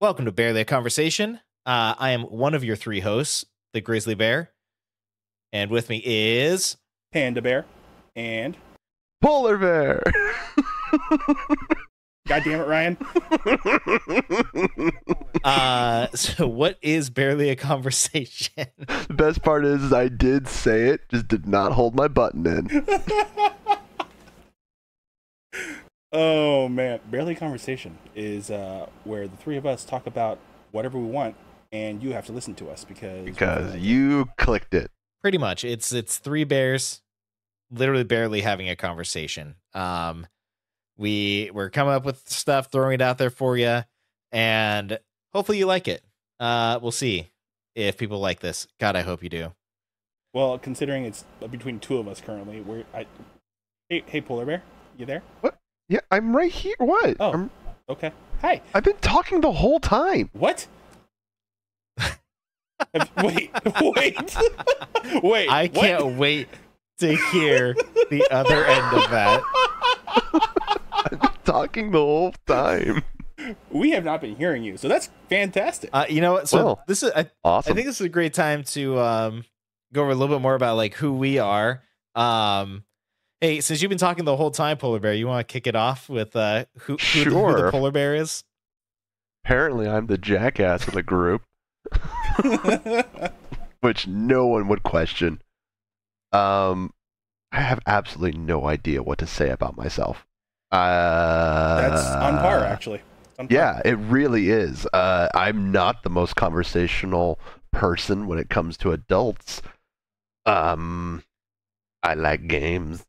Welcome to Barely a Conversation. I am one of your three hosts, the Grizzly Bear. And with me is... Panda Bear. And... Polar Bear! God damn it, Ryan. So what is Barely a Conversation? The best part is I did say it, just did not hold my button in. Oh, man. Barely a Conversation is where the three of us talk about whatever we want, and you have to listen to us because you clicked it. Pretty much. It's three bears literally barely having a conversation. We're coming up with stuff, throwing it out there for you, and hopefully you like it. We'll see if people like this. God, I hope you do. Well, considering it's between two of us currently, Hey, Polar Bear, you there? What? Yeah, I'm right here. What? Oh, okay. Hi. I've been talking the whole time. What? Wait. I can't wait to hear the other end of that. I've been talking the whole time. We have not been hearing you, so that's fantastic. You know what? So well, this is awesome. I think this is a great time to go over a little bit more about like who we are. Hey, since you've been talking the whole time, Polar Bear, you want to kick it off with who the Polar Bear is? Apparently, I'm the jackass of the group, which no one would question. I have absolutely no idea what to say about myself. That's on par, actually. Yeah, it really is. I'm not the most conversational person when it comes to adults. I like games.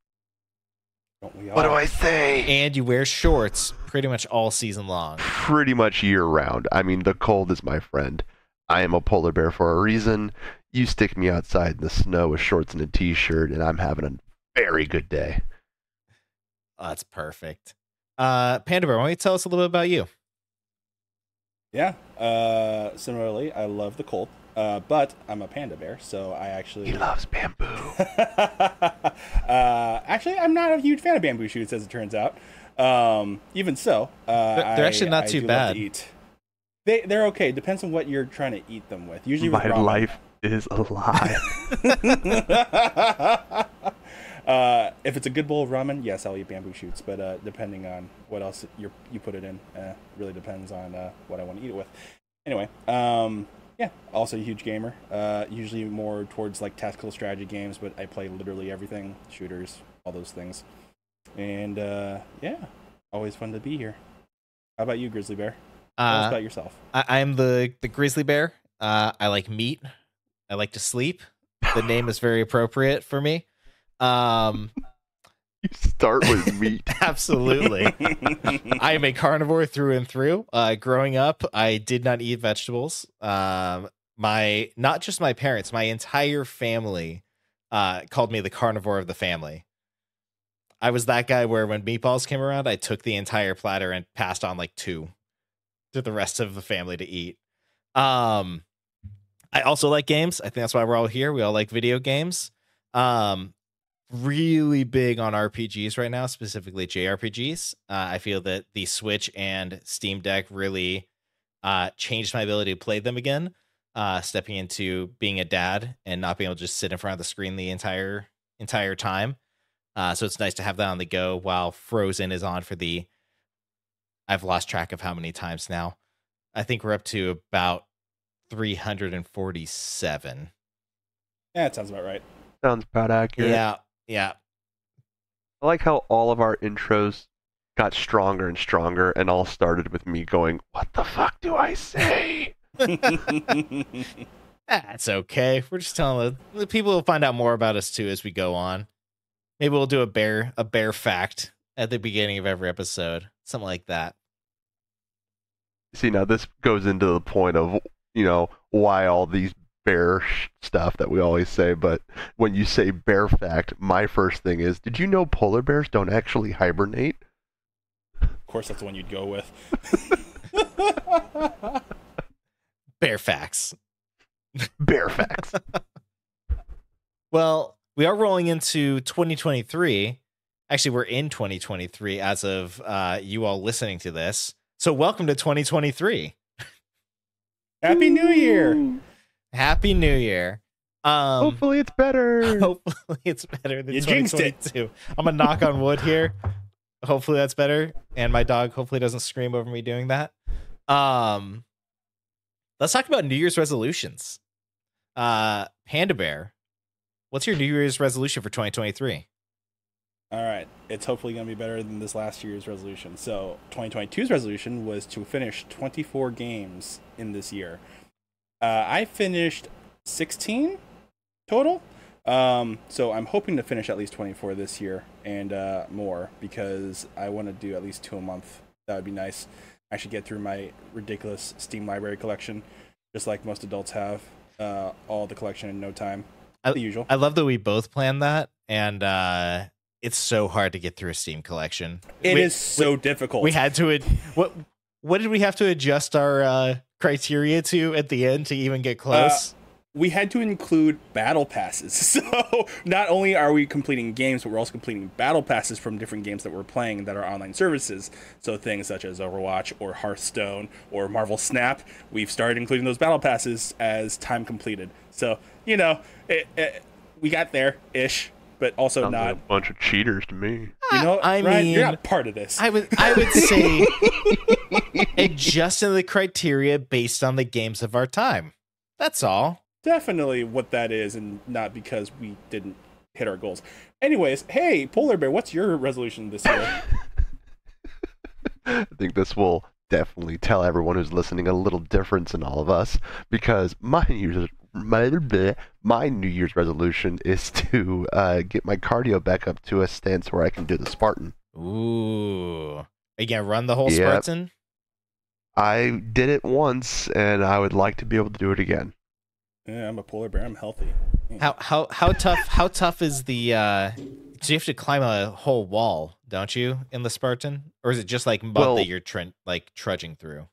Don't we all? What do I say? And you wear shorts pretty much all season long. Pretty much year round. I mean, the cold is my friend. I am a polar bear for a reason. You stick me outside in the snow with shorts and a t-shirt, and I'm having a very good day. Oh, that's perfect. Panda Bear, why don't you tell us a little bit about you? Yeah. Similarly, I love the cold. But I'm a panda bear, so I actually... He loves bamboo. Actually, I'm not a huge fan of bamboo shoots, as it turns out. Even so, they're actually not too bad. Love to eat. They're okay. Depends on what you're trying to eat them with. Usually with my ramen. life is a lie. If it's a good bowl of ramen, yes, I'll eat bamboo shoots. But depending on what else you put it in, really depends on what I want to eat it with. Anyway, yeah, also a huge gamer. Usually more towards like tactical strategy games, but I play literally everything, shooters, all those things. And yeah, always fun to be here. How about you, Grizzly Bear? Tell us about yourself. I'm the Grizzly Bear. I like meat. I like to sleep. The name is very appropriate for me. You start with meat. Absolutely. I am a carnivore through and through. Growing up, I did not eat vegetables. Not just my parents, my entire family called me the carnivore of the family. I was that guy where when meatballs came around, I took the entire platter and passed on like 2 to the rest of the family to eat. I also like games. I think that's why we're all here. We all like video games. Really big on RPGs right now, specifically JRPGs. I feel that the Switch and Steam Deck really changed my ability to play them again. Stepping into being a dad and not being able to just sit in front of the screen the entire time. So it's nice to have that on the go while Frozen is on for the... I've lost track of how many times now. I think we're up to about 347. Yeah, that sounds about right. Sounds about accurate. Yeah. I like how all of our intros got stronger and stronger and all started with me going, what the fuck do I say? That's okay. We're just telling the people will find out more about us too as we go on. Maybe we'll do a bear fact at the beginning of every episode. Something like that. See, now this goes into the point of, why all these bear stuff that we always say, but when you say bear fact, my first thing is, did you know polar bears don't actually hibernate? Of course, that's the one you'd go with. Bear facts. Bear facts. Well, we are rolling into 2023. Actually, we're in 2023 as of you all listening to this. So welcome to 2023. Happy New Year. Happy New Year. Hopefully it's better. Hopefully it's better than You jinxed it. 2022. I'm gonna knock on wood here. Hopefully that's better, and my dog hopefully doesn't scream over me doing that. Let's talk about New Year's resolutions. Panda Bear, what's your New Year's resolution for 2023? All right. It's hopefully going to be better than this last year's resolution. So 2022's resolution was to finish 24 games in this year. I finished 16 total. So I'm hoping to finish at least 24 this year and more, because I want to do at least 2 a month. That would be nice. I should get through my ridiculous Steam library collection, just like most adults have. All the collection in no time. The usual. I love that we both planned that, and it's so hard to get through a Steam collection. It is so difficult. We had to what did we have to adjust our criteria to at the end to even get close? We had to include battle passes. So not only are we completing games, but we're also completing battle passes from different games that we're playing that are online services. So things such as Overwatch or Hearthstone or Marvel Snap, we've started including those battle passes as time completed. So, you know, we got there-ish, but also Sounds not. like a bunch of cheaters to me. You know, I Ryan, mean, you're not part of this. I would say adjusting the criteria based on the games of our time. That's all. Definitely what that is, and not because we didn't hit our goals. Anyways, hey, Polar Bear, what's your resolution this year? I think this will definitely tell everyone who's listening a little difference in all of us, because my New Year's resolution is to get my cardio back up to a stance where I can do the Spartan. Ooh. Are you going to run the whole Yep. Spartan? Mm. I did it once, and I would like to be able to do it again. Yeah, I'm a polar bear. I'm healthy. Yeah. How tough is the so you have to climb a whole wall, don't you, in the Spartan? Or is it just like mud Well, that you're trudging through?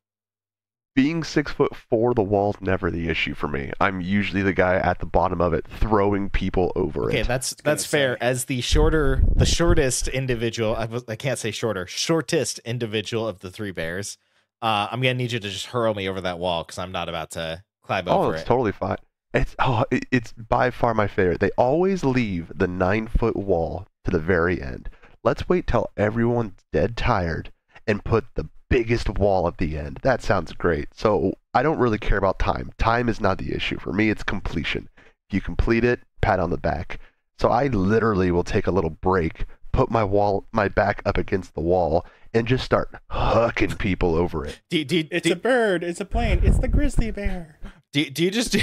Being 6'4", the wall's never the issue for me. I'm usually the guy at the bottom of it throwing people over Okay, it. that's gonna fair. say. As the shortest individual, I can't say shortest individual of the three bears, I'm gonna need you to just hurl me over that wall because I'm not about to climb Oh, over it's it. totally fine. It's by far my favorite. They always leave the 9-foot wall to the very end. Let's wait till everyone's dead tired and put the biggest wall at the end. That sounds great. So I don't really care about time. Time is not the issue. For me, it's completion. If you complete it, pat on the back. So I literally will take a little break, put my back up against the wall, and just start hucking people over it. It's a bird. It's a plane. It's the grizzly bear. Do you just do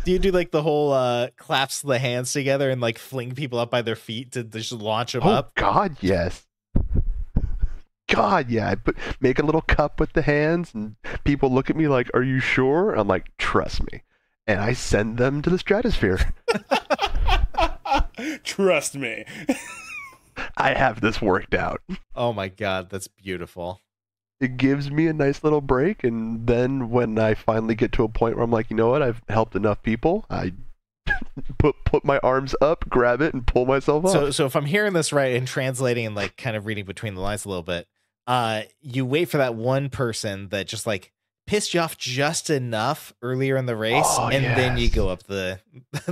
do you do like the whole claps the hands together and like fling people up by their feet to just launch them Oh, up? God, yes. God, yeah. I make a little cup with the hands, and people look at me like, "Are you sure?" I'm like, "Trust me." And I send them to the stratosphere. Trust me. I have this worked out. Oh my god, that's beautiful. It gives me a nice little break, and then when I finally get to a point where I'm like, you know what, I've helped enough people, I put my arms up, grab it, and pull myself up. So if I'm hearing this right and translating and like kind of reading between the lines a little bit, you wait for that one person that just like pissed you off just enough earlier in the race, Oh, and then you yes. go up the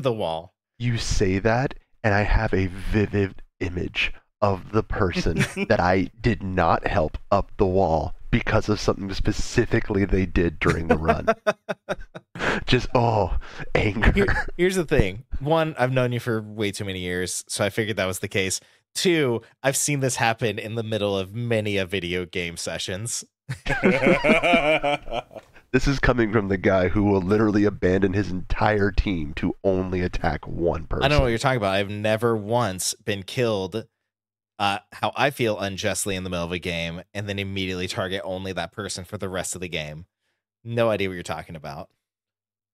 wall. You say that, and I have a vivid image of the person that I did not help up the wall because of something specifically they did during the run. Just, anger. Here's the thing. One, I've known you for way too many years, so I figured that was the case. Two, I've seen this happen in the middle of many a video game sessions. This is coming from the guy who will literally abandon his entire team to only attack one person. I don't know what you're talking about. I've never once been killed how I feel unjustly in the middle of a game and then immediately target only that person for the rest of the game. No idea what you're talking about.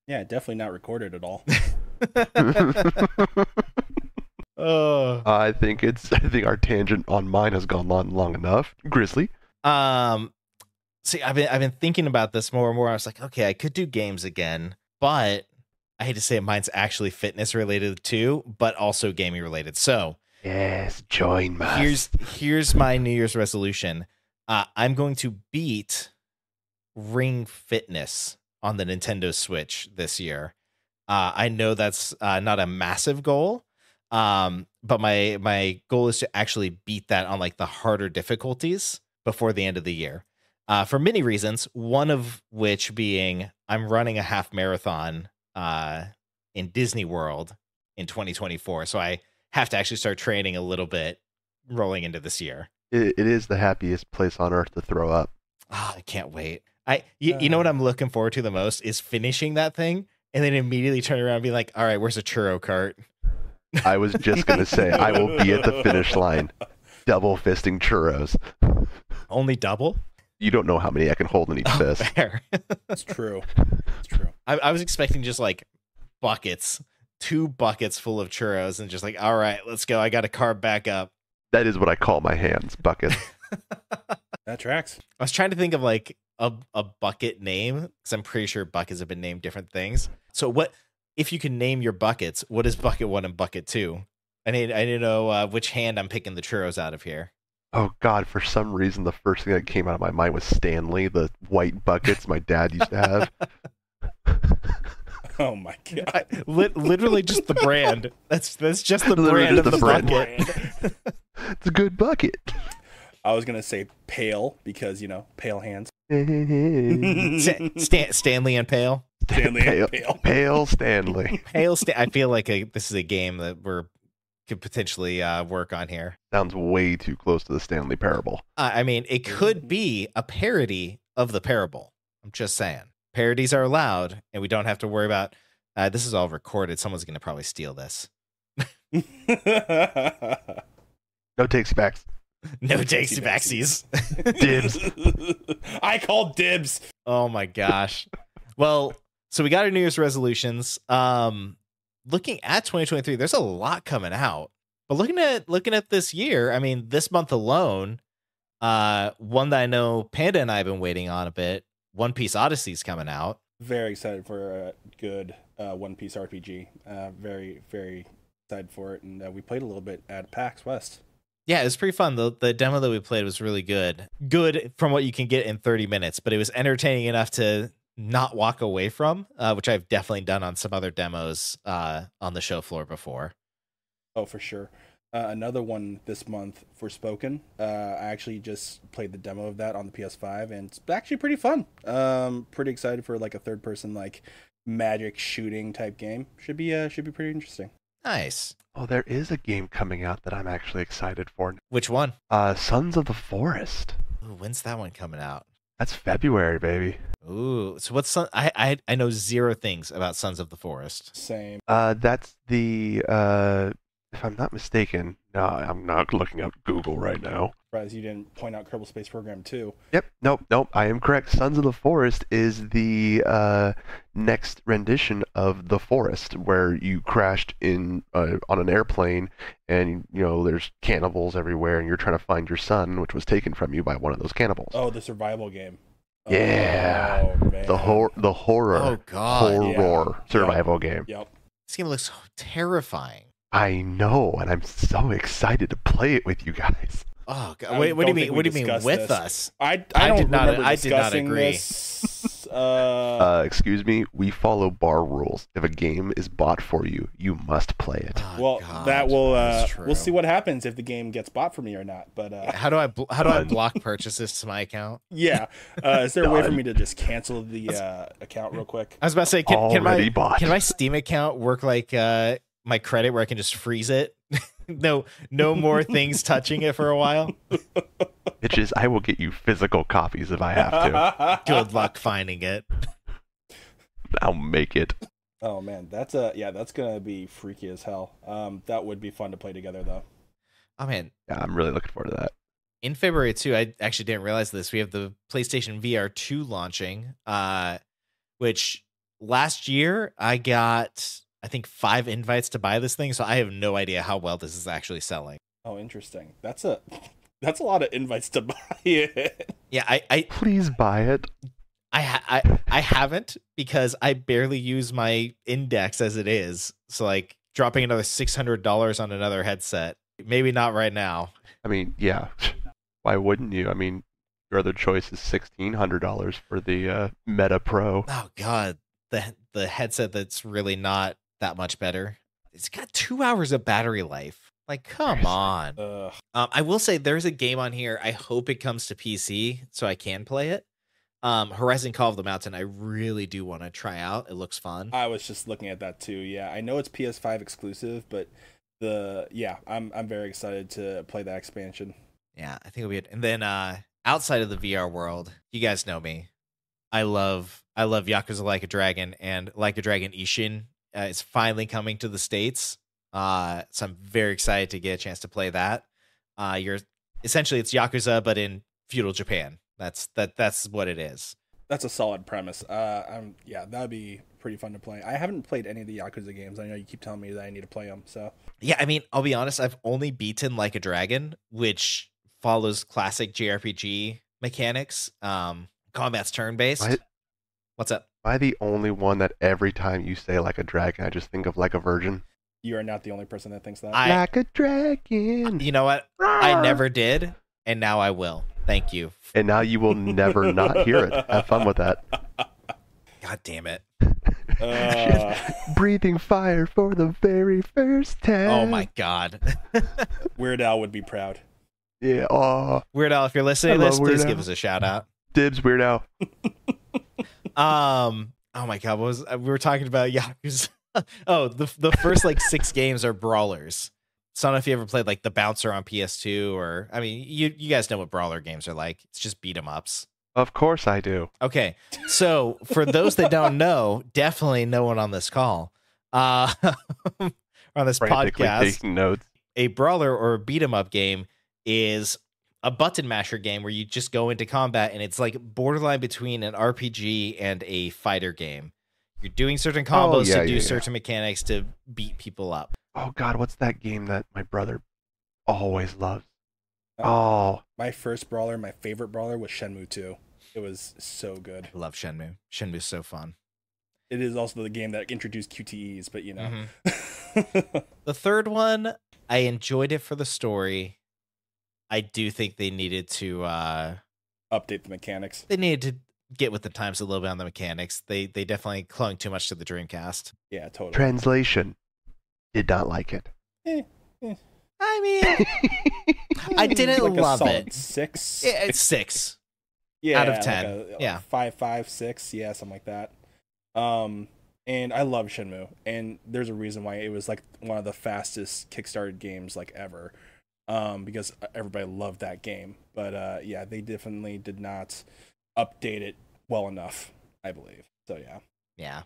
Yeah, definitely not recorded at all. Oh. I think our tangent on mine has gone long enough. Grizzly. See, I've been thinking about this more and more. I was like, okay, I could do games again, but I hate to say it, mine's actually fitness related too, but also gaming related. So Yes, join us. here's my New Year's resolution. I'm going to beat Ring Fitness on the Nintendo Switch this year. I know that's not a massive goal, but my goal is to actually beat that on like the harder difficulties before the end of the year. For many reasons, one of which being I'm running a half marathon in Disney World in 2024, so I have to actually start training a little bit rolling into this year. It is the happiest place on earth to throw up. Oh, I can't wait. You know what I'm looking forward to the most is finishing that thing and then immediately turning around and be like, all right, where's a churro cart? I was just going to say, I will be at the finish line, double fisting churros. Only double? You don't know how many I can hold in each fist. Fair. It's true. It's true. I was expecting just like buckets, 2 buckets full of churros and just like, all right, let's go. I got to carb back up. That is what I call my hands, buckets. That tracks. I was trying to think of like a bucket name because I'm pretty sure buckets have been named different things. So what if you can name your buckets? What is bucket 1 and bucket 2? I need to know which hand I'm picking the churros out of here. Oh God! For some reason, the first thing that came out of my mind was Stanley, the white buckets my dad used to have. Oh my God! Literally just the brand. That's just the Literally brand just of the the brand. bucket. It's a good bucket. I was gonna say pale because pale hands. Stanley and Pale. Stanley and Pale. Pale Stanley. I feel like this is a game that could potentially work on here. Sounds way too close to the Stanley Parable. I mean, it could be a parody of the Parable. I'm just saying. Parodies are allowed, and we don't have to worry about. This is all recorded. Someone's going to probably steal this. No takes backs. No takes backsies. Dibs. I call dibs. Oh my gosh. Well, so we got our New Year's resolutions. Looking at 2023, there's a lot coming out. But looking at this year, I mean, this month alone, one that I know Panda and I have been waiting on a bit, One Piece Odyssey's coming out. Very excited for a good One Piece RPG. Very, very excited for it. And we played a little bit at PAX West. Yeah, it was pretty fun. The demo that we played was really good. Good from what you can get in 30 minutes, but it was entertaining enough to not walk away from, which I've definitely done on some other demos on the show floor before. Oh, for sure. Another one this month, Forspoken. I actually just played the demo of that on the PS5, and it's actually pretty fun. Pretty excited for like a third-person like magic shooting type game. Should be pretty interesting. Nice. Oh, there is a game coming out that I'm actually excited for. Which one? Sons of the Forest. Ooh, when's that one coming out? That's February, baby. Ooh, so what's I know 0 things about Sons of the Forest. Same. That's the if I'm not mistaken. No, I'm not looking up Google right now. Surprised you didn't point out Kerbal Space Program 2. Yep. Nope. I am correct. Sons of the Forest is the next rendition of The Forest, where you crashed in on an airplane, and there's cannibals everywhere, and you're trying to find your son, which was taken from you by one of those cannibals. Oh, the survival game. Yeah. Oh, man. The horror. Oh God. Horror survival game. Yep. This game looks so terrifying. I know, and I'm so excited to play it with you guys. Oh God. What do you mean? What do you mean with us? I did not discussing agree. This. Excuse me. We follow bar rules. If a game is bought for you, you must play it. Oh, well, God, that will. that's true. We'll see what happens if the game gets bought for me or not. But How do I block purchases to my account? yeah, is there a way for Done. me to just cancel the account real quick? I was about to say, Already bought. can my Steam account work like my credit, where I can just freeze it? No more things touching it for a while. Bitches, I will get you physical copies if I have to. Good luck finding it. I'll make it. Oh man, that's gonna be freaky as hell. That would be fun to play together though. Oh man, Yeah, I'm really looking forward to that. in February too, I actually didn't realize this. We have the PlayStation VR 2 launching, which last year I got, I think, 5 invites to buy this thing, so I have no idea how well this is actually selling. Oh, interesting. That's a lot of invites to buy it. Yeah, I Please buy it. haven't, because I barely use my index as it is. So like dropping another $600 on another headset, maybe not right now. I mean, yeah. Why wouldn't you? I mean, Your other choice is $1,600 for the Meta Pro. Oh God, the headset that's really not that much better. It's got 2 hours of battery life. Like, come Seriously. on. I will say there's a game on here. I hope it comes to PC so I can play it. Horizon Call of the Mountain. I really do want to try out. It looks fun. I was just looking at that too. Yeah, I know it's PS5 exclusive, but I'm very excited to play that expansion. Yeah, I think it'll be it. And then outside of the VR world, you guys know me. I love Yakuza Like a Dragon, and Like a Dragon Ishin is finally coming to the States. So I'm very excited to get a chance to play that. You're essentially it's Yakuza but in feudal Japan. That's what it is. That's a solid premise. That'd be pretty fun to play. I haven't played any of the Yakuza games. I know you keep telling me that I need to play them. So yeah, I mean, I'll be honest. I've only beaten Like a Dragon, which follows classic JRPG mechanics. Combat's turn based. What's up? Am I the only one that every time you say Like a Dragon, I just think of Like a Virgin? You are not the only person that thinks that. Like a dragon. You know what? I never did, and now I will. Thank you. And now you will never not hear it. Have fun with that. God damn it. Breathing fire for the very first time. Oh my God. Weird Al would be proud. Yeah. Oh. Weird Al, if you're listening to this, please give us a shout out. Dibs, Weird Al. Oh my God. We were talking about Yakuza. Oh, the first like 6 games are brawlers. So I don't know if you ever played like the Bouncer on PS2 or, I mean, you guys know what brawler games are like. It's just beat 'em ups. Of course I do. Okay. So for those that don't know, definitely no one on this call, on this podcast, taking notes. A brawler or a beat 'em up game is a button masher game where you just go into combat, and it's like borderline between an RPG and a fighter game. You're doing certain combos to do certain mechanics to beat people up. Oh God, what's that game that my brother always loves? My first brawler, my favorite brawler was Shenmue 2. It was so good. I love Shenmue. Shenmue's so fun. It is also the game that introduced QTEs, but you know. Mm-hmm. The third one, I enjoyed it for the story. I do think they needed to update the mechanics. They needed to get with the times a little bit on the mechanics. They definitely clung too much to the Dreamcast. Yeah, totally. Translation. Did not like it. I mean, I didn't like love it. 6. Yeah, it's 6. Yeah, out of 10. Like 5, 6. Yeah, something like that. And I love Shenmue, and there's a reason why it was like one of the fastest Kickstarted games like ever. Because everybody loved that game. But yeah, they definitely did not update it well enough, I believe. So yeah. Yeah.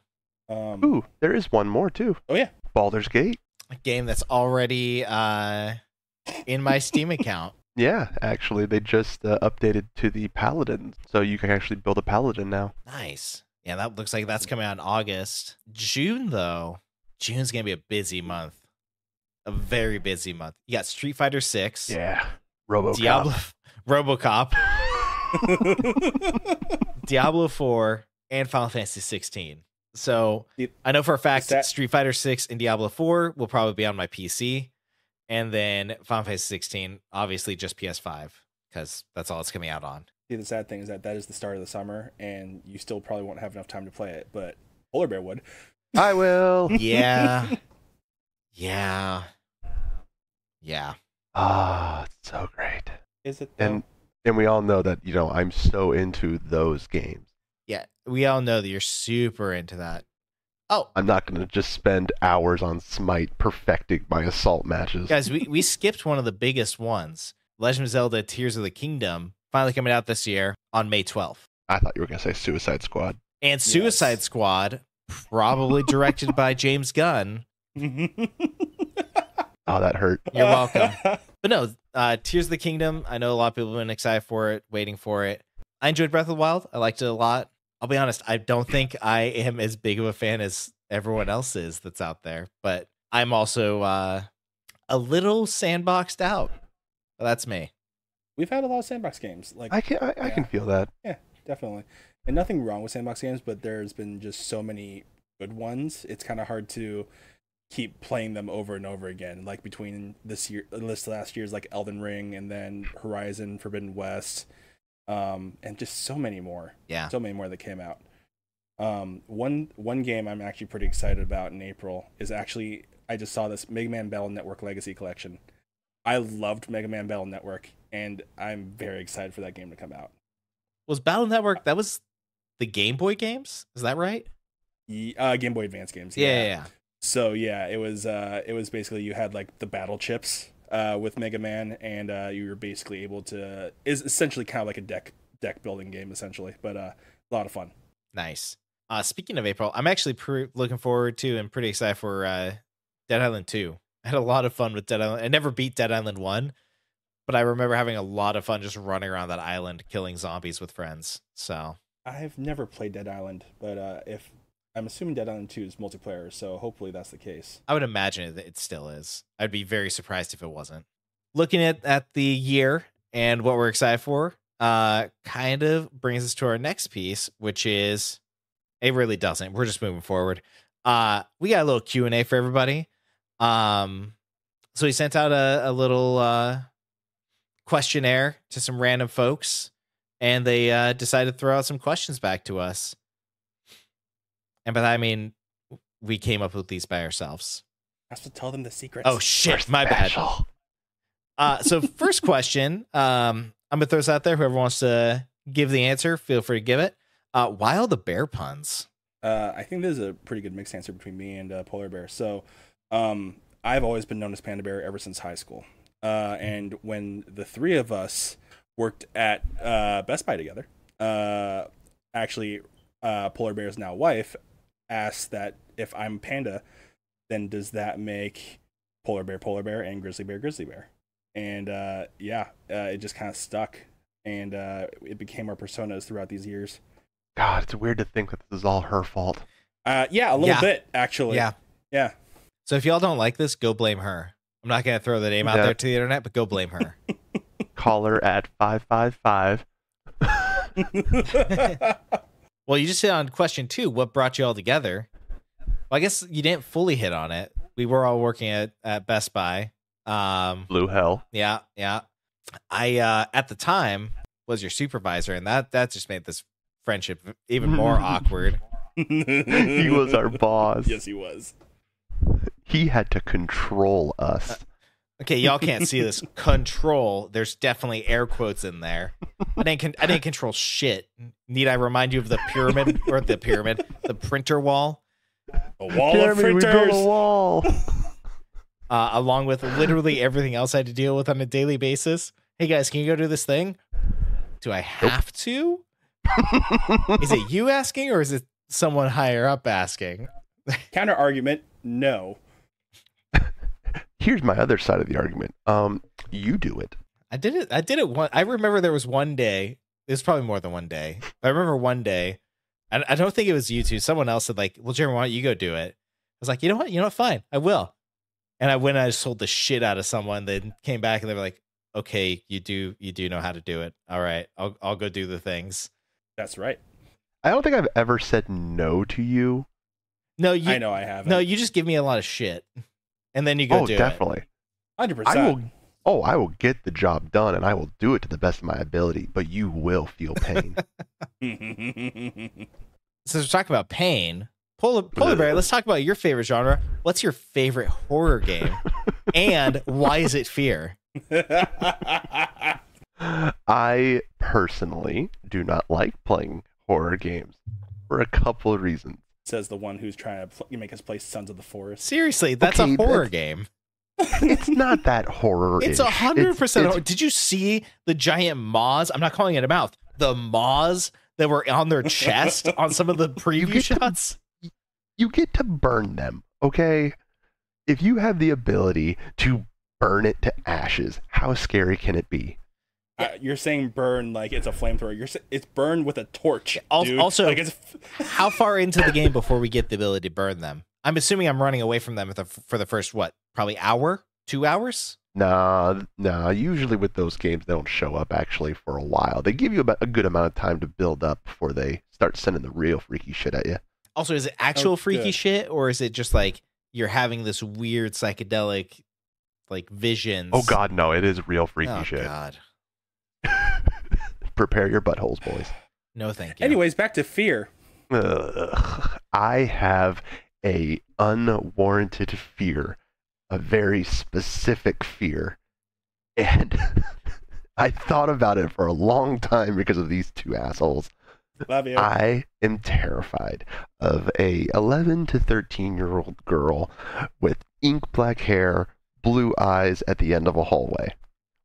Ooh, there is one more too. Oh yeah. Baldur's Gate. A game that's already in my Steam account. Yeah, actually, they just updated to the Paladin, so you can actually build a Paladin now. Nice. Yeah, that looks like that's coming out in August. June, though. June's going to be a busy month. A very busy month. You got Street Fighter 6. Yeah. RoboCop. RoboCop. Diablo 4, and Final Fantasy 16. So I know for a fact Street Fighter 6 and Diablo 4 will probably be on my PC. And then Final Fantasy 16, obviously just PS5, because that's all it's coming out on. See, the sad thing is that is the start of the summer, and you still probably won't have enough time to play it, but Polar Bear would. I will. Yeah. Yeah. Yeah. Ah, it's so great. Is it though? And we all know that, I'm so into those games. Yeah, we all know that you're super into that. Oh, I'm not going to just spend hours on Smite perfecting my assault matches. Guys, we skipped one of the biggest ones. Legend of Zelda Tears of the Kingdom, finally coming out this year on May 12th. I thought you were going to say Suicide Squad. And Suicide Squad, probably directed by James Gunn. Oh, that hurt. You're welcome. But no, Tears of the Kingdom, I know a lot of people have been excited for it, waiting for it. I enjoyed Breath of the Wild. I liked it a lot. I'll be honest, I don't think I am as big of a fan as everyone else is that's out there, but I'm also a little sandboxed out. But that's me. We've had a lot of sandbox games. Like I can feel that. Yeah, definitely. And nothing wrong with sandbox games, but there's been just so many good ones. It's kind of hard to keep playing them over and over again. Like between this last year's like Elden Ring and then Horizon Forbidden West. and just so many more. Yeah. So many more that came out. One game I'm actually pretty excited about in April is actually, I just saw this Mega Man Battle Network Legacy Collection. I loved Mega Man Battle Network, and I'm very excited for that game to come out. Was Battle Network, that was the Game Boy games? Is that right? Game Boy Advance games. Yeah. So yeah, it was basically you had like the battle chips with Mega Man, and you were basically able to, is essentially kind of like a deck building game essentially, but a lot of fun. Nice. Speaking of April, I'm actually looking forward to and pretty excited for Dead Island 2. I had a lot of fun with Dead Island. I never beat Dead Island 1, but I remember having a lot of fun just running around that island killing zombies with friends. So I've never played Dead Island, but if I'm assuming Dead Island 2 is multiplayer, so hopefully that's the case. I would imagine that it still is. I'd be very surprised if it wasn't. Looking at the year and what we're excited for, kind of brings us to our next piece, which is, it really doesn't. We're just moving forward. We got a little Q&A for everybody. So we sent out a little questionnaire to some random folks, and they decided to throw out some questions back to us. And by that I mean we came up with these by ourselves. I have to tell them the secrets. Oh shit, my bad. So first question, I'm gonna throw this out there. Whoever wants to give the answer, feel free to give it. Why all the bear puns? I think this is a pretty good mixed answer between me and Polar Bear. So I've always been known as Panda Bear ever since high school. And when the three of us worked at Best Buy together, actually Polar Bear's now wife asked that if I'm Panda, then does that make Polar Bear, and Grizzly Bear? And it just kind of stuck, and it became our personas throughout these years. God, it's weird to think that this is all her fault. Yeah, a little bit, actually. Yeah. So if y'all don't like this, go blame her. I'm not going to throw the name out there to the internet, but go blame her. Call her at 555. Well, you just hit on question 2. What brought you all together? Well, I guess you didn't fully hit on it. We were all working at Best Buy. Blue hell. Yeah. I, at the time, was your supervisor, and that just made this friendship even more awkward. He was our boss. Yes, he was. He had to control us. Okay, y'all can't see this. Control. There's definitely air quotes in there. I didn't control shit. Need I remind you of the pyramid or the printer wall? A wall of printers. We built a wall. Along with literally everything else I had to deal with on a daily basis. Hey guys, can you go do this thing? Do I have to? Is it you asking, or is it someone higher up asking? Counter argument, no. Here's my other side of the argument. You do it. I did it one. I remember there was one day. It was probably more than one day. I remember one day. I don't think it was you two. Someone else said like, "Well, Jeremy, why don't you go do it?" I was like, "You know what? Fine, I will." And I went and I just sold the shit out of someone. Then came back and they were like, "Okay, you do know how to do it. All right, I'll go do the things." That's right. I don't think I've ever said no to you. No, I know I haven't. No, you just give me a lot of shit, and then you go do definitely. 100%. I will get the job done, and I will do it to the best of my ability. But you will feel pain. Since we're talking about pain, Polar Bear, let's talk about your favorite genre. What's your favorite horror game, and why is it fear? I personally do not like playing horror games for a couple of reasons. Says the one who's trying to make us play Sons of the Forest. Seriously, that's a horror game. It's not that horror. It's 100%. Did you see the giant maws? I'm not calling it a mouth. The maws that were on their chest on some of the preview shots. You get to burn them, okay? If you have the ability to burn it to ashes, how scary can it be? You're saying burn like it's a flamethrower. It's burned with a torch. Dude. Also, like how far into the game before we get the ability to burn them? I'm assuming I'm running away from them for the first, probably hour? 2 hours? Nah. Usually with those games, they don't show up actually for a while. They give you about a good amount of time to build up before they start sending the real freaky shit at you. Also, is it actual freaky shit, or is it just like you're having this weird psychedelic like visions? Oh God, no! It is real freaky shit. God. Prepare your buttholes, boys. No, thank you. Anyways, back to fear. I have a unwarranted fear, a very specific fear, and I thought about it for a long time because of these two assholes. Love you. I am terrified of a 11 to 13-year-old girl with ink black hair, blue eyes at the end of a hallway.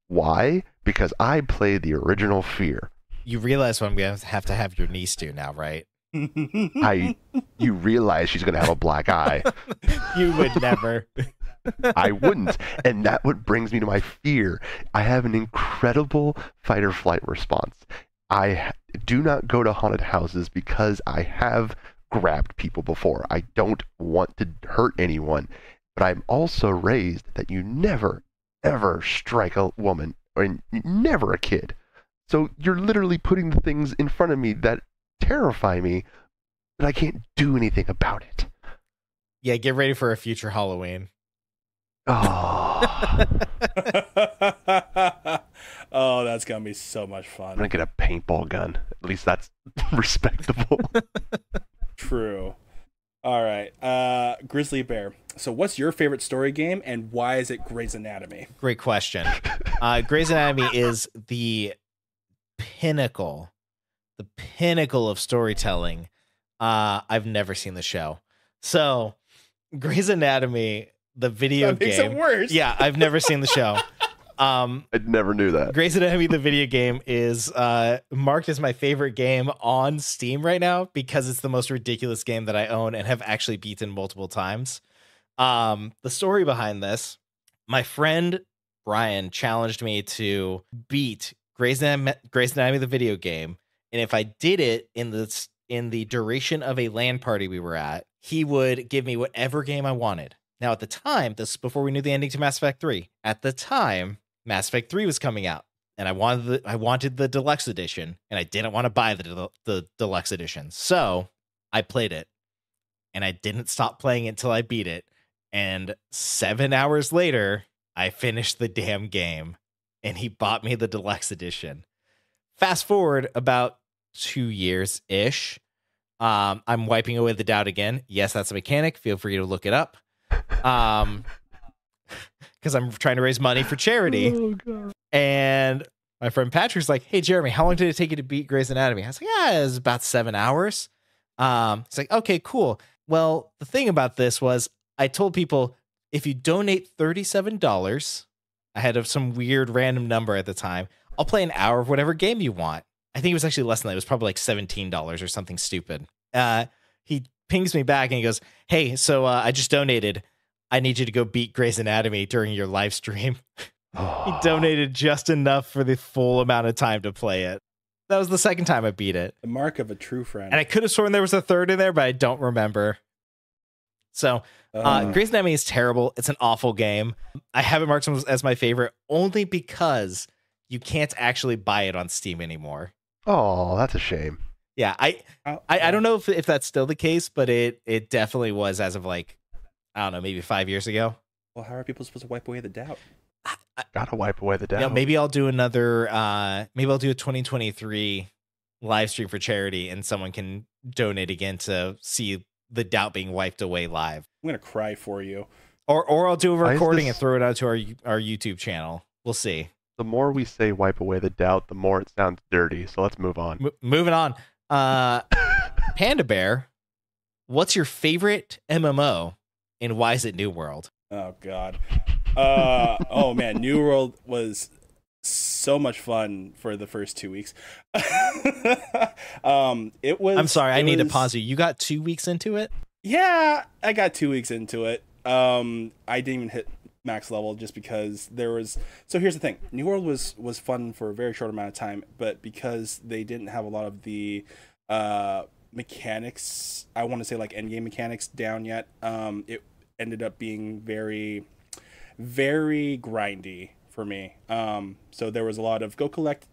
Why? Because I played the original Fear. You realize what I'm going to have your niece do now, right? You realize she's going to have a black eye. You would never. I wouldn't. And that what brings me to my fear. I have an incredible fight or flight response. I do not go to haunted houses because I have grabbed people before. I don't want to hurt anyone. But I'm also raised that you never, ever strike a woman, or never a kid. So you're literally putting the things in front of me that terrify me, but I can't do anything about it. Yeah, get ready for a future Halloween. Oh. Oh, that's gonna be so much fun. I'm gonna get a paintball gun. At least that's respectable. True. All right, Grizzly Bear. So, what's your favorite story game, and why is it Grey's Anatomy? Great question. Grey's Anatomy is the pinnacle of storytelling. I've never seen the show. So, Grey's Anatomy, the video That makes game. it worse. Yeah, I've never seen the show. I never knew that. Grey's Anatomy, the video game, is marked as my favorite game on Steam right now because it's the most ridiculous game that I own and have actually beaten multiple times. The story behind this, my friend Brian challenged me to beat Grey's Anatomy, the video game, and if I did it in the duration of a LAN party we were at, he would give me whatever game I wanted. Now, at the time, this is before we knew the ending to Mass Effect 3. At the time, Mass Effect 3 was coming out, and I wanted the deluxe edition, and I didn't want to buy the deluxe edition. So I played it, and I didn't stop playing it until I beat it. And 7 hours later, I finished the damn game, and he bought me the deluxe edition. Fast forward about 2 years-ish. I'm wiping away the doubt again. Yes, that's a mechanic. Feel free to look it up. Because I'm trying to raise money for charity. Oh, God. And my friend Patrick's like, hey, Jeremy, how long did it take you to beat Grey's Anatomy? I was like, yeah, it was about 7 hours. He's like, okay, cool. Well, the thing about this was I told people, if you donate $37, I had some weird random number at the time, I'll play an hour of whatever game you want. I think it was actually less than that. It was probably like $17 or something stupid. He pings me back and he goes, hey, so I just donated. I need you to go beat Grey's Anatomy during your live stream. He donated just enough for the full amount of time to play it. That was the second time I beat it. The mark of a true friend. And I could have sworn there was a third in there, but I don't remember. So Grey's Anatomy is terrible. It's an awful game. I have it marked as my favorite only because you can't actually buy it on Steam anymore. Oh, that's a shame. Yeah, I don't know if that's still the case, but it definitely was as of like, I don't know, maybe 5 years ago. Well, how are people supposed to wipe away the doubt? Gotta wipe away the doubt. Yeah, maybe I'll do another. Maybe I'll do a 2023 live stream for charity, and someone can donate again to see the doubt being wiped away live. I'm gonna cry for you. Or I'll do a recording and throw it out to our YouTube channel. We'll see. The more we say wipe away the doubt, the more it sounds dirty. So let's move on. Moving on. Panda Bear, what's your favorite MMO, and why is it New World? Oh God. Oh man, New World was so much fun for the first 2 weeks. It was. I'm sorry, I need to pause you. You got 2 weeks into it? Yeah, I got 2 weeks into it. I didn't even hit max level just because there was. So here's the thing: New World was fun for a very short amount of time, but because they didn't have a lot of the mechanics, I want to say like endgame mechanics down yet. It ended up being very, very grindy for me. So there was a lot of go collect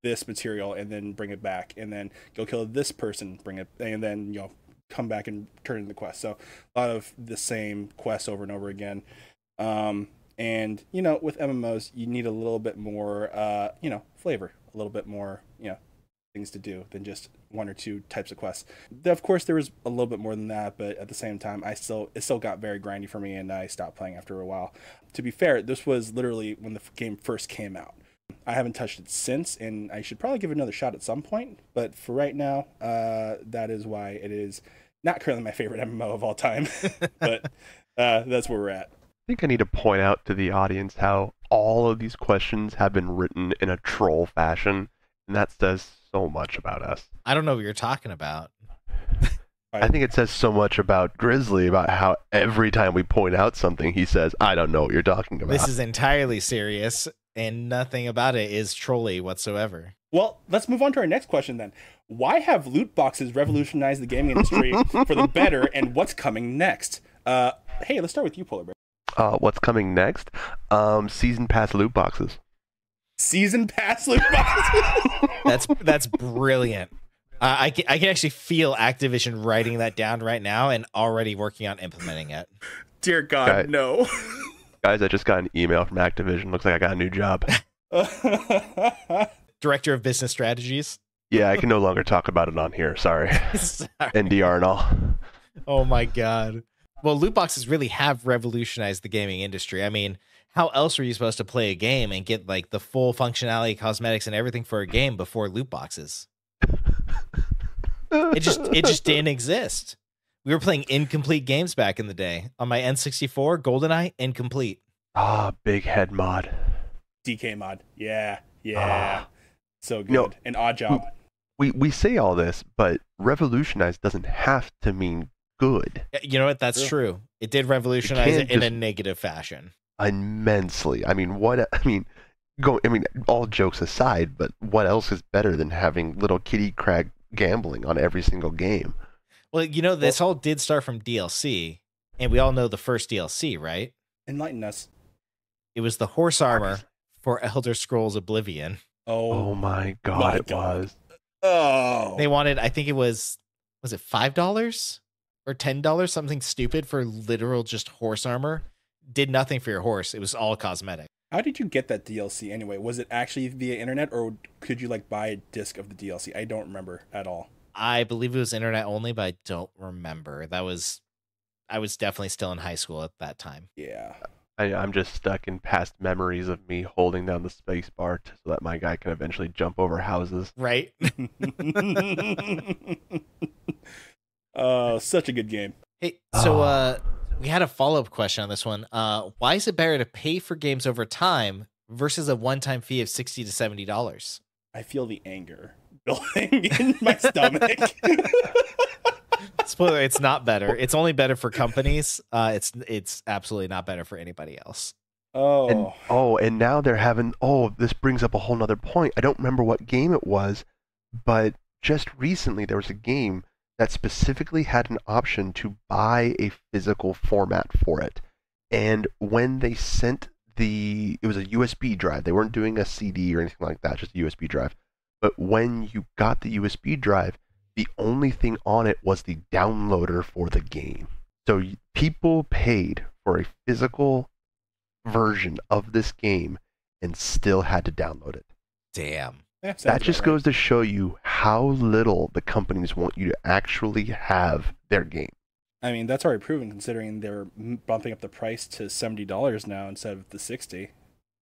this material and then bring it back, and then go kill this person, bring it, and then come back and turn in the quest. So a lot of the same quests over and over again. And with MMOs, you need a little bit more flavor. a little bit more, things to do than just one or two types of quests. Of course, there was a little bit more than that, but at the same time, it still got very grindy for me, and I stopped playing after a while. To be fair, this was literally when the game first came out. I haven't touched it since, and I should probably give it another shot at some point. But for right now, that is why it is not currently my favorite MMO of all time. But that's where we're at. I think I need to point out to the audience how all of these questions have been written in a troll fashion, and that says so much about us. I don't know what you're talking about. I think it says so much about Grizzly, about how every time we point out something, he says, I don't know what you're talking about. This is entirely serious, and nothing about it is trolly whatsoever. Well, let's move on to our next question then. Why have loot boxes revolutionized the gaming industry for the better, and what's coming next? Hey, let's start with you, Polar Bear. What's coming next? Season pass loot boxes. Season pass loot boxes? That's brilliant. I can actually feel Activision writing that down right now and already working on implementing it. Dear God, no. Guys, I just got an email from Activision. Looks like I got a new job. Director of Business Strategies. Yeah, I can no longer talk about it on here. Sorry. Sorry. NDR and all. Oh my God. Well, loot boxes really have revolutionized the gaming industry. I mean, how else were you supposed to play a game and get like the full functionality, cosmetics, and everything for a game before loot boxes? It just didn't exist. We were playing incomplete games back in the day. On my N64, GoldenEye, incomplete. Big head mod. DK mod. Yeah. So good. An odd job. We say all this, but revolutionize doesn't have to mean good. You know what? That's true. It did revolutionize it in a negative fashion. Immensely. All jokes aside, but what else is better than having little kitty crag gambling on every single game? Well, this all did start from DLC, and we all know the first DLC, right? Enlighten us. It was the horse armor for Elder Scrolls Oblivion. Oh my God, it was. Oh. They wanted, I think it was it $5 or $10, something stupid for literal just horse armor? Did nothing for your horse. It was all cosmetic. How did you get that DLC anyway? Was it actually via internet, or could you buy a disc of the DLC? I don't remember at all. I believe it was internet only, but I don't remember. I was definitely still in high school at that time. Yeah. I'm just stuck in past memories of me holding down the space bar so that my guy can eventually jump over houses. Right. Oh, such a good game. Hey, so we had a follow-up question on this one. Why is it better to pay for games over time versus a one-time fee of $60 to $70? I feel the anger building in my stomach. Spoiler, it's not better. It's only better for companies. It's absolutely not better for anybody else. And now they're having, this brings up a whole nother point. I don't remember what game it was, but just recently there was a game that specifically had an option to buy a physical format for it. And when they sent it was a USB drive. They weren't doing a CD or anything like that, just a USB drive. But when you got the USB drive, the only thing on it was the downloader for the game. So people paid for a physical version of this game and still had to download it. Damn. That just goes to show you how little the companies want you to actually have their game. I mean, that's already proven considering they're bumping up the price to $70 now instead of the $60.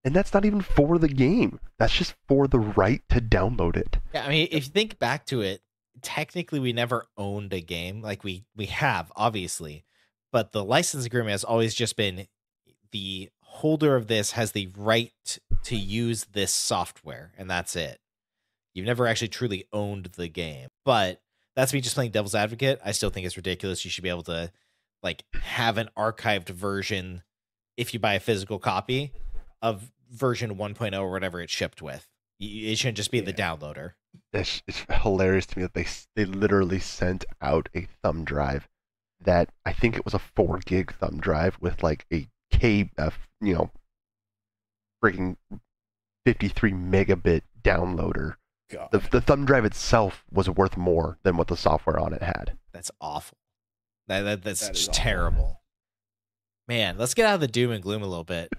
And that's not even for the game. That's just for the right to download it. Yeah, I mean, if you think back to it, technically we never owned a game. Like we have, obviously. But the license agreement has always just been the holder of this has the right to use this software, and that's it. You've never actually truly owned the game. But that's me just playing devil's advocate. I still think it's ridiculous. You should be able to have an archived version if you buy a physical copy of version 1.0 or whatever it shipped with. It shouldn't just be the downloader. It's hilarious to me that they literally sent out a thumb drive that I think it was a 4 gig thumb drive with a freaking 53 megabit downloader. God. The thumb drive itself was worth more than what the software on it had. That's awful. That's just terrible. Man, let's get out of the doom and gloom a little bit.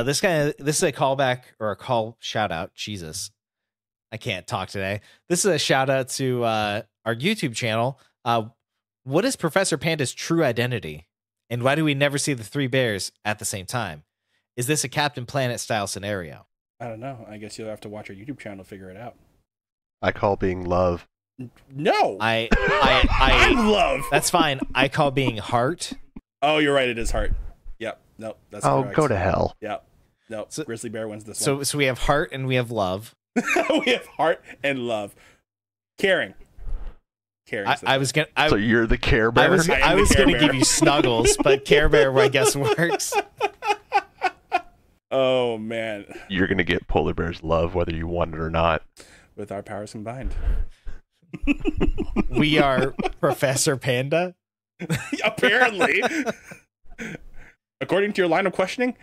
This is a callback or a call shout out. Jesus. I can't talk today. This is a shout out to our YouTube channel. What is Professor Panda's true identity? And why do we never see the three bears at the same time? Is this a Captain Planet style scenario? I don't know. I guess you'll have to watch our YouTube channel to figure it out. I call being love. No, I I'm love. That's fine. I call being heart. Oh, you're right. It is heart. Yep. Nope. That's correct. Go to hell. Yep. Nope. So- Grizzly Bear wins this So we have heart and we have love. one. We have heart and love. Caring. Caring. I was gonna. So you're the Care Bear? I was I am the Care gonna Bear. give you Snuggles, but Care Bear, I guess, works. Oh man. You're going to get Polar Bear's love whether you want it or not. With our powers combined. We are Professor Panda. Apparently. According to your line of questioning,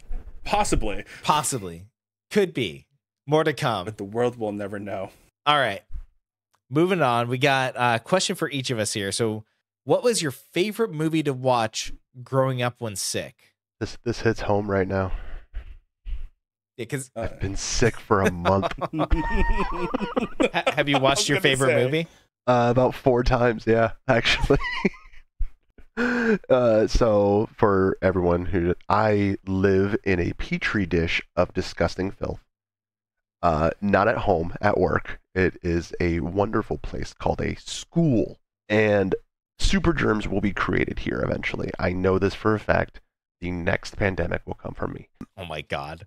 possibly. Possibly. Could be. More to come. But the world will never know. All right. Moving on. We got a question for each of us here. So, what was your favorite movie to watch growing up when sick? This hits home right now. Yeah, because I've been sick for a month. have you watched your favorite movie? About 4 times, yeah, actually. So for everyone who, I live in a petri dish of disgusting filth. Not at home, at work. It is a wonderful place called a school, and super germs will be created here eventually. I know this for a fact. The next pandemic will come from me. Oh my God.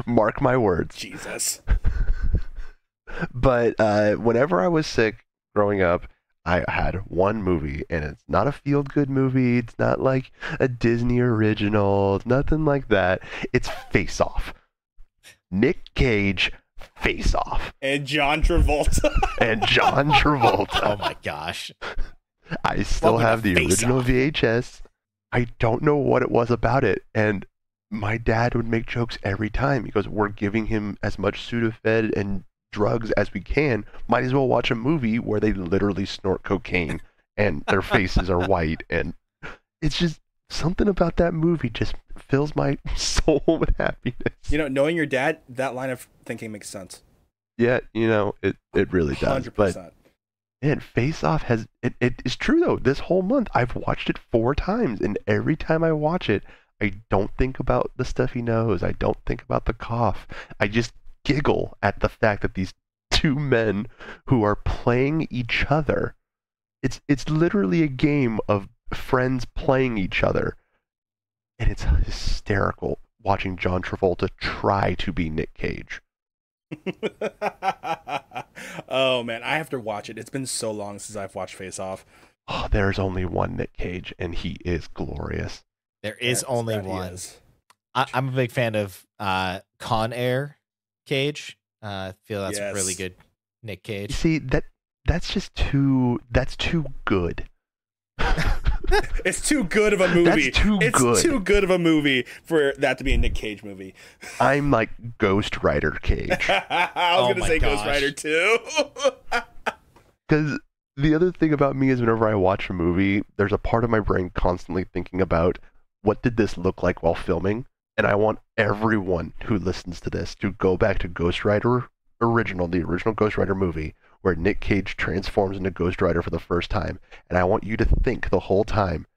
Mark my words. Jesus. But whenever I was sick growing up, I had one movie, and it's not a feel-good movie. It's not like a Disney original. It's nothing like that. It's Face Off. Nick Cage, Face Off. And John Travolta. And John Travolta. Oh my gosh. I still Welcome have to the Face original Off. VHS. I don't know what it was about it, and my dad would make jokes every time because we're giving him as much Sudafed and drugs as we can. Might as well watch a movie where they literally snort cocaine and their faces are white, and it's just something about that movie just fills my soul with happiness. You know, knowing your dad, that line of thinking makes sense. Yeah, you know, it really does. 100%. But and Face Off has it is true though. This whole month I've watched it 4 times, and every time I watch it, I don't think about the stuffy nose. I don't think about the cough. I just giggle at the fact that these 2 men who are playing each other. It's literally a game of friends playing each other, and it's hysterical watching John Travolta try to be Nick Cage. Oh man, I have to watch it. It's been so long since I've watched Face Off. Oh, there's only one Nick Cage, and he is glorious. There is only That he one. is. I'm a big fan of Con Air Cage. I feel that's a Yes. really good Nick You Cage. see, that's too good. It's too good of a movie. That's too it's good. too good of a movie for that to be a Nick Cage movie. I'm like Ghost Rider Cage. I was Oh gonna my say Ghost gosh. Rider too. Because the other thing about me is whenever I watch a movie, there's a part of my brain constantly thinking about what did this look like while filming? And I want everyone who listens to this to go back to Ghost Rider original, the original Ghost Rider movie, where Nick Cage transforms into Ghost Rider for the first time. And I want you to think the whole time,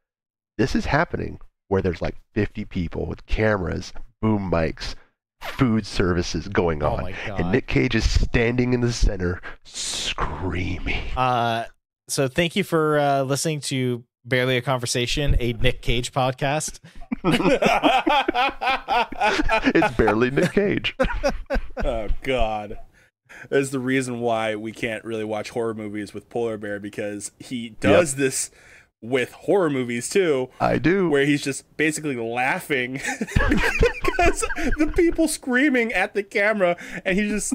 this is happening where there's like 50 people with cameras, boom mics, food services going Oh on. my And God. Nick Cage is standing in the center screaming. So thank you for listening to Barely a Conversation, a Nick Cage podcast. It's barely Nick Cage. Oh God. That's the reason why we can't really watch horror movies with Polar Bear, because he does this with horror movies too, I do. where he's just basically laughing because the people screaming at the camera, and he's just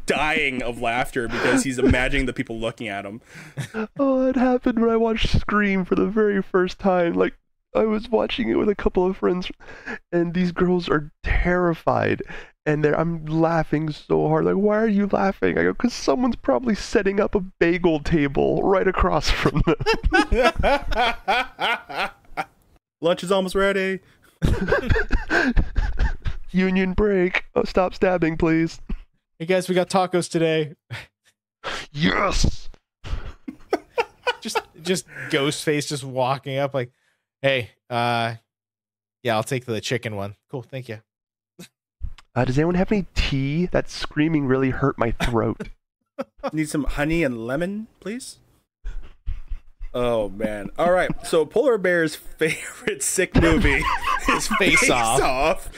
dying of laughter because he's imagining the people looking at him. Oh, it happened when I watched Scream for the very first time. Like, I was watching it with a couple of friends, and these girls are terrified. And I'm laughing so hard. Like, why are you laughing? I go, because someone's probably setting up a bagel table right across from them. Lunch is almost ready. Union break. Oh, stop stabbing, please. Hey guys, we got tacos today. Yes. just Ghostface just walking up like, hey, yeah, I'll take the chicken one. Cool, thank you. Does anyone have any tea? That screaming really hurt my throat. Need some honey and lemon, please? Oh, man. All right. So Polar Bear's favorite sick movie is Face Off.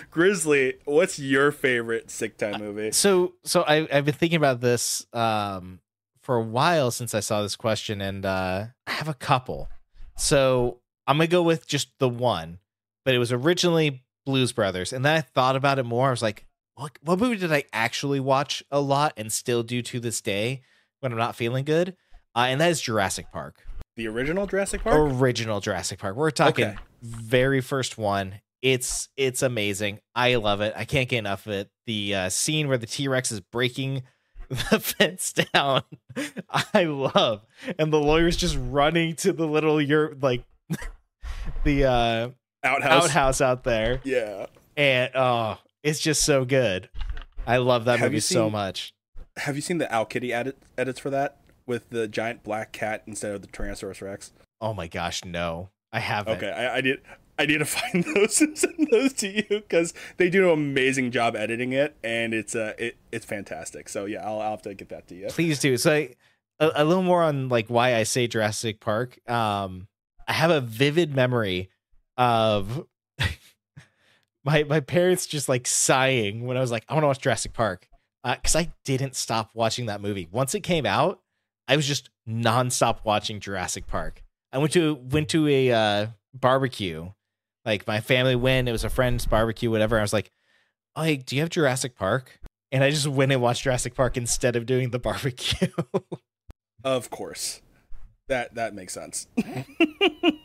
Grizzly, what's your favorite sick time movie? So I've been thinking about this for a while since I saw this question, and I have a couple. So I'm going to go with just the one, but it was originally Blues Brothers. And then I thought about it more. I was like, what movie did I actually watch a lot and still do to this day when I'm not feeling good? And that is Jurassic Park. The original Jurassic Park? Original Jurassic Park. We're talking very first one. It's amazing. I love it. I can't get enough of it. The scene where the T-Rex is breaking the fence down, I love. And the lawyer's just running to the little the outhouse out there. Yeah. And it's just so good. I love that movie so much. Have you seen the Owl Kitty edits for that? With the giant black cat instead of the Tyrannosaurus Rex? Oh my gosh, no. I haven't. Okay, I need to find those and send those to you because they do an amazing job editing it, and it's fantastic. So yeah, I'll have to get that to you. Please do. So a little more on like why I say Jurassic Park. I have a vivid memory of my parents just like sighing when I was like, I want to watch Jurassic Park, because I didn't stop watching that movie. Once it came out, I was just nonstop watching Jurassic Park. I went to a barbecue, like my family went. It was a friend's barbecue, whatever. I was like, "Oh, hey, do you have Jurassic Park?" And I just went and watched Jurassic Park instead of doing the barbecue. Of course, that makes sense.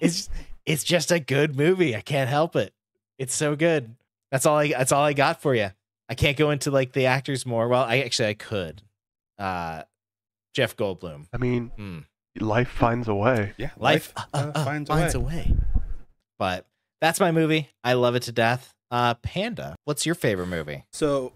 It's just a good movie. I can't help it. It's so good. That's all I got for you. I can't go into like the actors more. Well, I could. Jeff Goldblum. I mean, life finds a way. Yeah, life finds a way. But that's my movie. I love it to death. Panda, what's your favorite movie? So,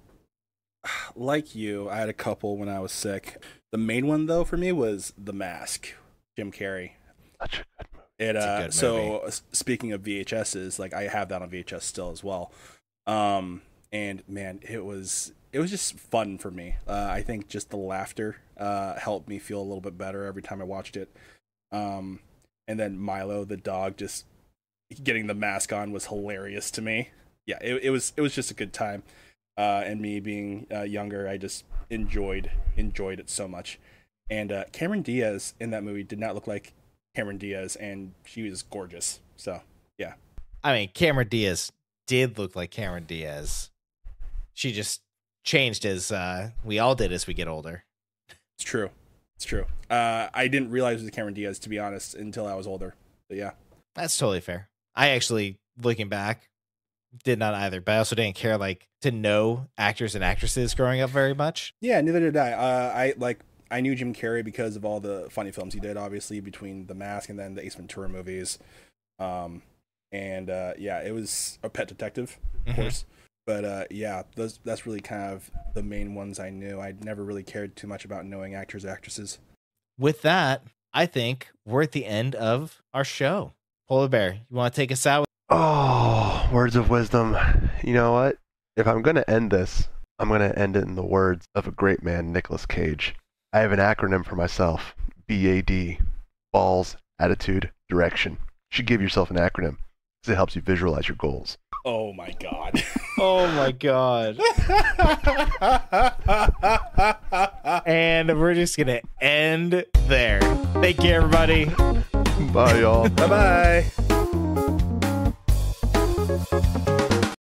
like you, I had a couple when I was sick. The main one, though, for me was The Mask, Jim Carrey. Such a good movie. It's a good movie. So, speaking of VHSs, like I have that on VHS still as well. And man, it was just fun for me. I think just the laughter helped me feel a little bit better every time I watched it. And then Milo, the dog, just getting the mask on was hilarious to me. Yeah, it was just a good time. And me being younger, I just enjoyed it so much. And Cameron Diaz in that movie did not look like Cameron Diaz, and she was gorgeous. So yeah. I mean, Cameron Diaz did look like Cameron Diaz. She just changed as we all did as we get older. It's true. I didn't realize it was Cameron Diaz, to be honest, until I was older. But yeah. That's totally fair. I actually, looking back, did not either, but I also didn't care like to know actors and actresses growing up very much. Yeah, neither did I. I knew Jim Carrey because of all the funny films he did, obviously, between The Mask and then the Ace Ventura movies. Yeah, it was a Pet Detective, of course. But yeah, that's really kind of the main ones I knew. I never really cared too much about knowing actors or actresses. With that, I think we're at the end of our show. Polar Bear, you want to take us out? Oh, words of wisdom. You know what? If I'm going to end this, I'm going to end it in the words of a great man, Nicolas Cage. I have an acronym for myself. BAD. Balls, attitude, direction. You should give yourself an acronym because it helps you visualize your goals. Oh my god. Oh my god. And we're just going to end there. Thank you, everybody. Bye, y'all. Bye-bye.